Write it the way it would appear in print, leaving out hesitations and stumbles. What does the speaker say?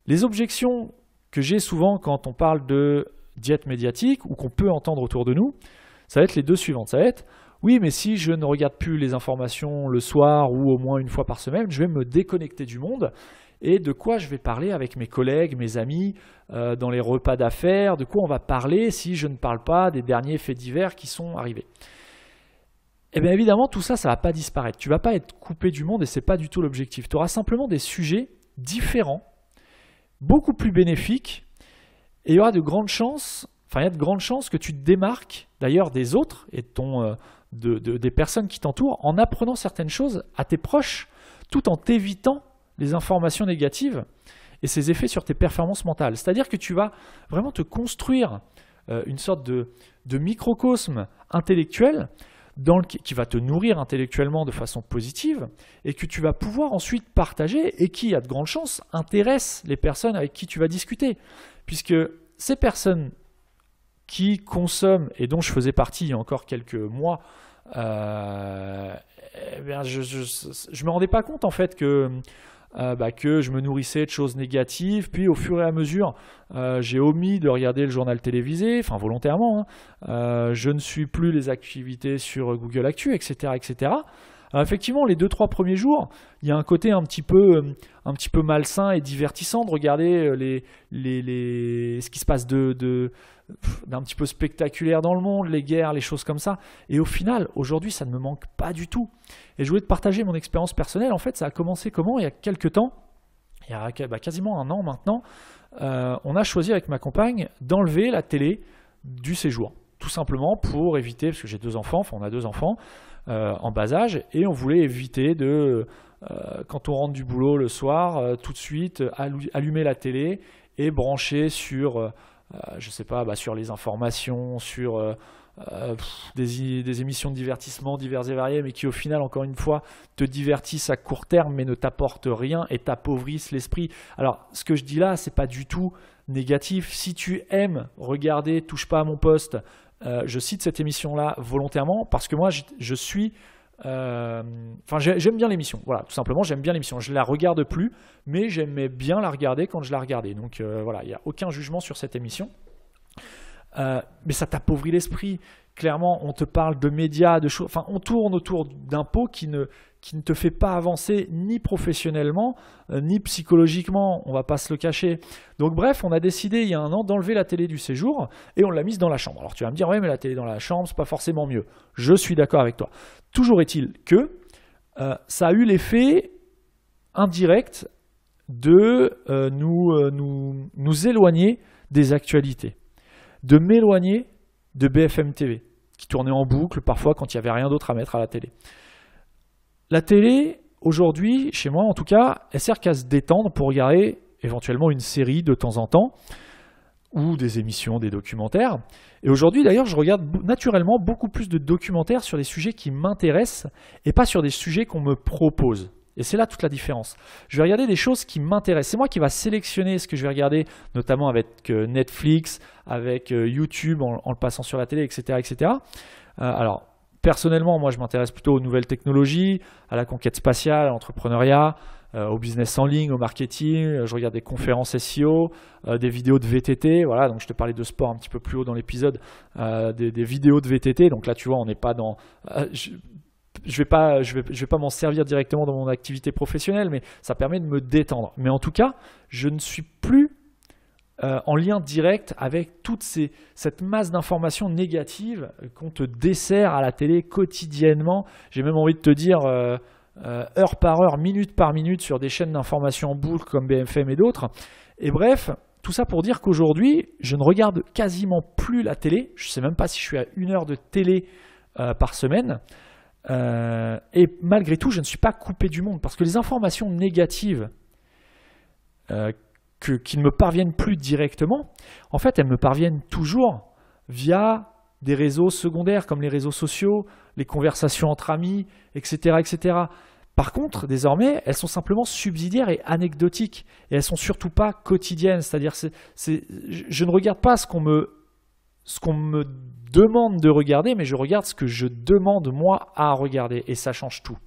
Les objections que j'ai souvent quand on parle de diète médiatique ou qu'on peut entendre autour de nous, ça va être les deux suivantes. Ça va être « Oui, mais si je ne regarde plus les informations le soir ou au moins une fois par semaine, je vais me déconnecter du monde. Et de quoi je vais parler avec mes collègues, mes amis, dans les repas d'affaires, de quoi on va parler si je ne parle pas des derniers faits divers qui sont arrivés ?» Eh bien évidemment, tout ça, ça ne va pas disparaître. Tu ne vas pas être coupé du monde et ce n'est pas du tout l'objectif. Tu auras simplement des sujets différents, beaucoup plus bénéfiques, et il y aura de grandes chances, il y a de grandes chances que tu te démarques d'ailleurs des autres et des personnes qui t'entourent en apprenant certaines choses à tes proches, tout en t'évitant les informations négatives et ses effets sur tes performances mentales. C'est-à-dire que tu vas vraiment te construire une sorte de microcosme intellectuel qui va te nourrir intellectuellement de façon positive et que tu vas pouvoir ensuite partager et qui, à de grandes chances, intéresse les personnes avec qui tu vas discuter. Puisque ces personnes qui consomment, et dont je faisais partie il y a encore quelques mois, je ne me rendais pas compte en fait que je me nourrissais de choses négatives, puis au fur et à mesure, j'ai omis de regarder le journal télévisé, enfin volontairement, je ne suis plus les activités sur Google Actu, etc. etc. Alors effectivement, les 2-3 premiers jours, il y a un côté un petit peu malsain et divertissant de regarder ce qui se passe d'un petit peu spectaculaire dans le monde, les guerres, les choses comme ça. Et au final, aujourd'hui, ça ne me manque pas du tout. Et je voulais te partager mon expérience personnelle. En fait, ça a commencé comment? Il y a quelques temps, il y a quasiment un an maintenant, on a choisi avec ma compagne d'enlever la télé du séjour. Tout simplement pour éviter, parce que j'ai deux enfants, on a deux enfants en bas âge, et on voulait éviter de, quand on rentre du boulot le soir, tout de suite allumer la télé et brancher sur, je sais pas, sur les informations, sur des émissions de divertissement divers et variées, mais qui au final, encore une fois, te divertissent à court terme, mais ne t'apportent rien et t'appauvrissent l'esprit. Alors, ce que je dis là, c'est pas du tout négatif. Si tu aimes regarder Touche pas à mon poste, je cite cette émission-là volontairement parce que moi, je suis... j'aime bien l'émission. Voilà, tout simplement, j'aime bien l'émission. Je ne la regarde plus, mais j'aimais bien la regarder quand je la regardais. Donc voilà, il n'y a aucun jugement sur cette émission. Mais ça t'appauvrit l'esprit. Clairement, on te parle de médias, de choses. Enfin, on tourne autour d'un pot qui ne te fait pas avancer ni professionnellement, ni psychologiquement. On ne va pas se le cacher. Donc bref, on a décidé il y a un an d'enlever la télé du séjour et on l'a mise dans la chambre. Alors tu vas me dire, ouais, mais la télé dans la chambre, c'est pas forcément mieux. Je suis d'accord avec toi. Toujours est-il que ça a eu l'effet indirect de nous éloigner des actualités, de m'éloigner de BFM TV, qui tournait en boucle parfois quand il n'y avait rien d'autre à mettre à la télé. La télé, aujourd'hui, chez moi en tout cas, elle sert qu'à se détendre pour regarder éventuellement une série de temps en temps, ou des émissions, des documentaires. Et aujourd'hui d'ailleurs, je regarde naturellement beaucoup plus de documentaires sur des sujets qui m'intéressent et pas sur des sujets qu'on me propose. Et c'est là toute la différence. Je vais regarder des choses qui m'intéressent. C'est moi qui va sélectionner ce que je vais regarder, notamment avec Netflix, avec YouTube en le passant sur la télé, etc. etc. Alors, personnellement, moi je m'intéresse plutôt aux nouvelles technologies, à la conquête spatiale, à l'entrepreneuriat, au business en ligne, au marketing. Je regarde des conférences SEO, des vidéos de VTT. Voilà, donc je te parlais de sport un petit peu plus haut dans l'épisode, des vidéos de VTT. Donc là, tu vois, on n'est pas dans... Je vais pas m'en servir directement dans mon activité professionnelle, mais ça permet de me détendre. Mais en tout cas, je ne suis plus en lien direct avec toute cette masse d'informations négatives qu'on te dessert à la télé quotidiennement. J'ai même envie de te dire heure par heure, minute par minute sur des chaînes d'information en boucle comme BFM et d'autres. Et bref, tout ça pour dire qu'aujourd'hui, je ne regarde quasiment plus la télé. Je ne sais même pas si je suis à 1 heure de télé par semaine. Et malgré tout, je ne suis pas coupé du monde parce que les informations négatives qui ne me parviennent plus directement, en fait, elles me parviennent toujours via des réseaux secondaires comme les réseaux sociaux, les conversations entre amis, etc., etc. Par contre, désormais, elles sont simplement subsidiaires et anecdotiques et elles ne sont surtout pas quotidiennes. C'est-à-dire, je ne regarde pas ce qu'on me demande de regarder, mais je regarde ce que je demande moi à regarder et ça change tout.